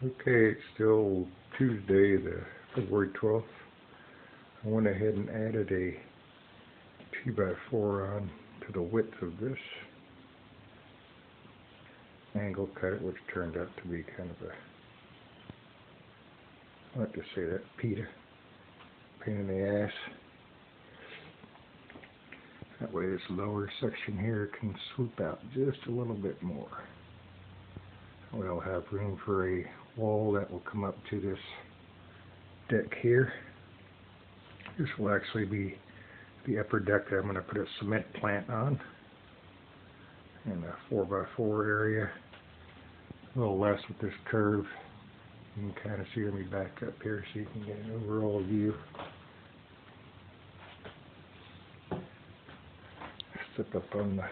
Okay, it's still Tuesday, the February 12th. I went ahead and added a 2x4 on to the width of this angle cut, which turned out to be kind of a, I like to say that, pain in the ass. That way this lower section here can swoop out just a little bit more. We'll have room for a wall that will come up to this deck here. This will actually be the upper deck that I'm going to put a cement plant on, in a 4x4 area. A little less with this curve. You can kind of see me back up here so you can get an overall view. Step up on the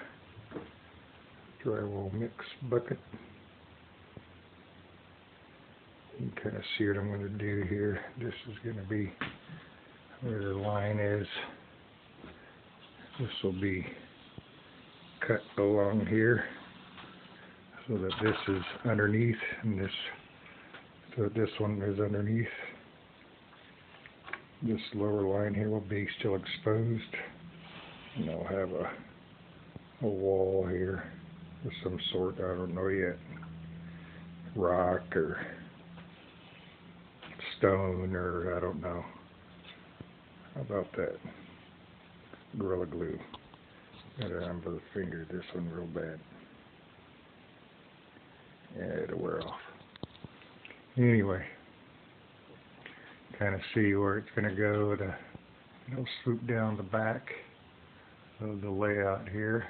drywall mix bucket. You can kind of see what I'm going to do here. This is going to be where the line is. This will be cut along here so that this is underneath, and this, so that this one is underneath. This lower line here will be still exposed, and I'll have a wall here of some sort. I don't know yet. Rock or stone, or I don't know. How about that? Gorilla Glue. Got it on the finger, this one real bad. Yeah, it'll wear off. Anyway, kind of see where it's going to go. It'll swoop down the back of the layout here.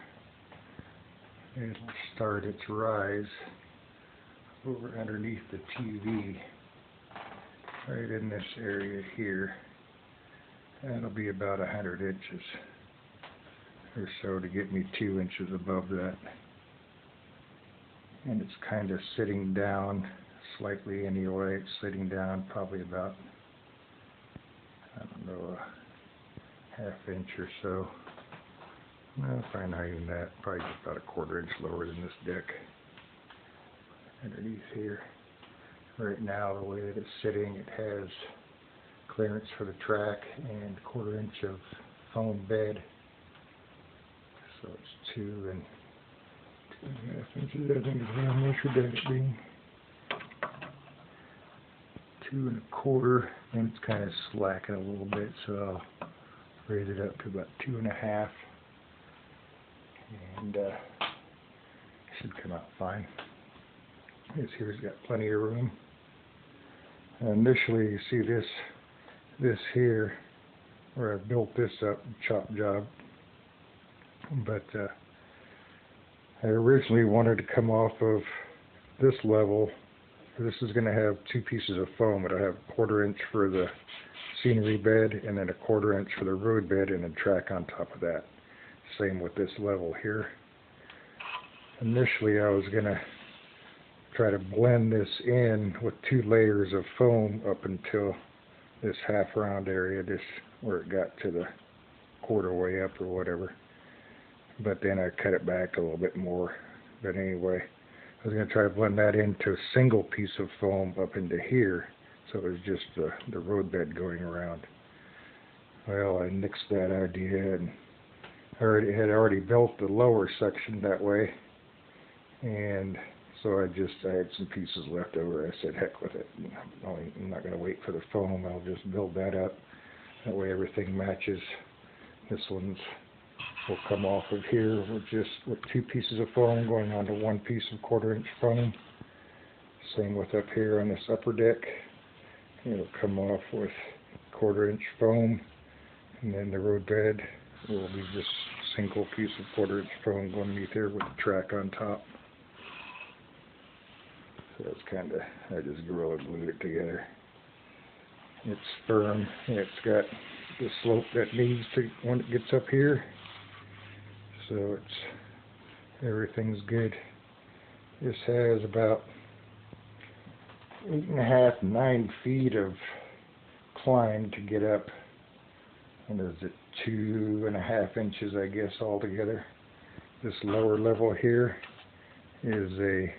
It'll start its rise over underneath the TV, right in this area here. That'll be about 100 inches or so to get me 2 inches above that. And it's kind of sitting down slightly anyway. It's sitting down probably about, I don't know, a ½ inch or so. No, probably not even that. Probably just about a 1/4 inch lower than this deck underneath here. Right now, the way that it's sitting, it has clearance for the track and 1/4 inch of foam bed. So it's 2 and 2.5 inches. I think is how I measured it being 2 1/4, and it's kind of slacking a little bit, so I'll raise it up to about 2 1/2, and it should come out fine. This here's got plenty of room. Initially, you see this here, where I built this up, chop job, but I originally wanted to come off of this level. This is going to have 2 pieces of foam. It'll have 1/4 inch for the scenery bed, and then a 1/4 inch for the road bed, and a track on top of that. Same with this level here. Initially, I was going to try to blend this in with 2 layers of foam up until this half round area, this where it got to the 1/4 way up or whatever. But then I cut it back a little bit more. But anyway, I was going to try to blend that into a single piece of foam up into here, so it was just the road bed going around. Well, I nixed that idea, and I had already built the lower section that way, and so I had some pieces left over. I said, heck with it. I'm not going to wait for the foam. I'll just build that up. That way everything matches. This one's will come off of here with 2 pieces of foam going onto 1 piece of 1/4 inch foam. Same with up here on this upper deck. It'll come off with 1/4 inch foam, and then the road bed will be just single piece of 1/4 inch foam going underneath here with the track on top. So that's kind of, I just Gorilla Glued it together. It's firm. It's got the slope that needs to when it gets up here. So everything's good. This has about 8 1/2, 9 feet of climb to get up, and is it 2 1/2 inches, I guess, altogether. This lower level here is a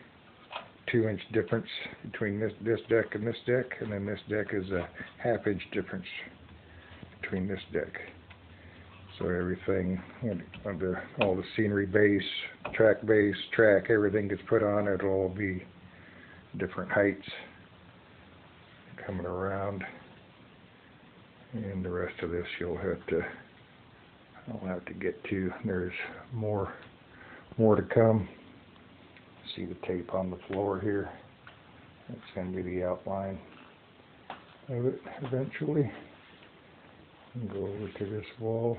2-inch difference between this deck and this deck, and then this deck is a 1/2-inch difference between this deck. So everything, all the scenery base, track, everything gets put on, it'll all be different heights coming around. And the rest of this I'll have to get to. There's more to come. See the tape on the floor here. That's going to be the outline of it eventually. And go over to this wall.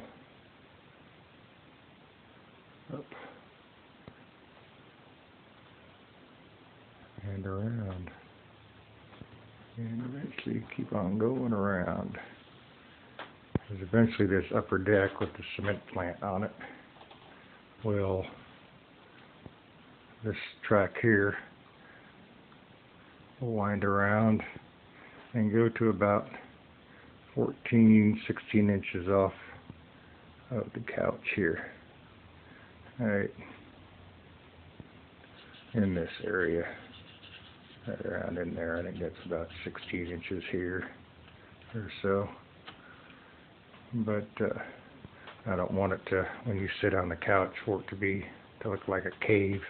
Up. And around. And eventually keep on going around. There's eventually this upper deck with the cement plant on it. Well, this track here will wind around and go to about 16 inches off of the couch here. Alright, in this area, right around in there. I think that's about 16 inches here or so. But I don't want it to, when you sit on the couch, for it to look like a cave.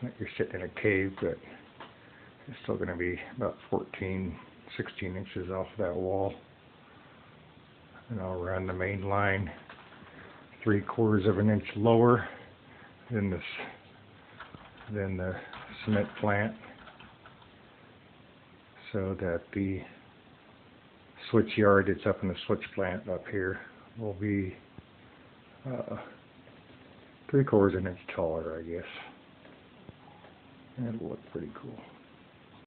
Like you're sitting in a cave, but it's still going to be about 16 inches off that wall. And I'll run the main line 3/4 of an inch lower than the cement plant, so that the switch yard that's up in the switch plant up here will be 3/4 of an inch taller, I guess. And it'll look pretty cool.